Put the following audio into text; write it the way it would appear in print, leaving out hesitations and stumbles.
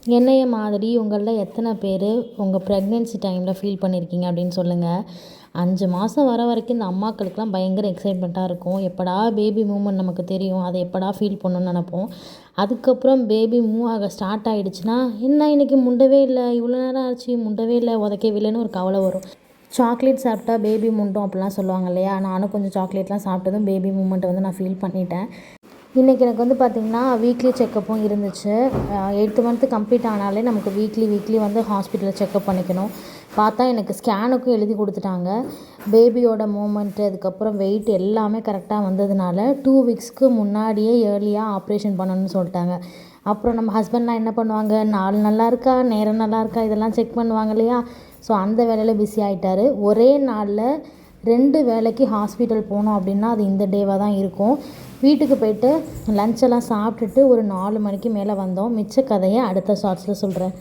என்னைய மாதிரி உங்களில் எத்தனை பேர் உங்கள் ப்ரெக்னென்சி டைமில் ஃபீல் பண்ணியிருக்கீங்க அப்படின்னு சொல்லுங்கள். 5 மாதம் வர வரைக்கும் இந்த அம்மாக்களுக்கெலாம் பயங்கர எக்ஸைட்மெண்ட்டாக இருக்கும். எப்படா பேபி மூவ்மெண்ட் நமக்கு தெரியும், அதை எப்படா ஃபீல் பண்ணணும்னு நினப்போம். அதுக்கப்புறம் பேபி மூவ் ஆக ஸ்டார்ட் ஆகிடுச்சுன்னா, என்ன இன்றைக்கி முண்டவே இல்லை, இவ்வளோ நேரம் ஆச்சு முண்டவே இல்லை, உதைக்கவே இல்லைன்னு ஒரு கவலை வரும். சாக்லேட் சாப்பிட்டா பேபி முண்டும் அப்படிலாம் சொல்லுவாங்க இல்லையா? நானும் கொஞ்சம் சாக்லேட்லாம் சாப்பிட்டதும் பேபி மூமெண்ட்டை வந்து நான் ஃபீல் பண்ணிட்டேன். இன்றைக்கி எனக்கு வந்து பார்த்திங்கன்னா வீக்லி செக்கப்பும் இருந்துச்சு. 8th மந்த்து கம்ப்ளீட் ஆனாலே நமக்கு வீக்லி வந்து ஹாஸ்பிட்டலில் செக்கப் பண்ணிக்கணும். பார்த்தா எனக்கு ஸ்கேனுக்கும் எழுதி கொடுத்துட்டாங்க. பேபியோட மூமெண்ட்டு, அதுக்கப்புறம் வெயிட் எல்லாமே கரெக்டாக வந்ததுனால 2 வீக்ஸ்க்கு முன்னாடியே ஏர்லியாக ஆப்ரேஷன் பண்ணணும்னு சொல்லிட்டாங்க. அப்புறம் நம்ம ஹஸ்பண்ட்லாம் என்ன பண்ணுவாங்க, நாள் நல்லா இருக்கா, நேரம் நல்லா இருக்கா, இதெல்லாம் செக் பண்ணுவாங்க இல்லையா? ஸோ அந்த வேலையில் பிஸி ஆகிட்டாரு. ஒரே நாளில் 2 வேளைக்கு ஹாஸ்பிட்டல் போனோம் அப்படின்னா அது இந்த டேவாக தான் இருக்கும். வீட்டுக்கு போய்ட்டு லஞ்செல்லாம் சாப்பிட்டுட்டு ஒரு 4 மணிக்கு மேலே வந்தோம். மிச்ச கதையை அடுத்த ஷார்ட்ஸில் சொல்கிறேன்.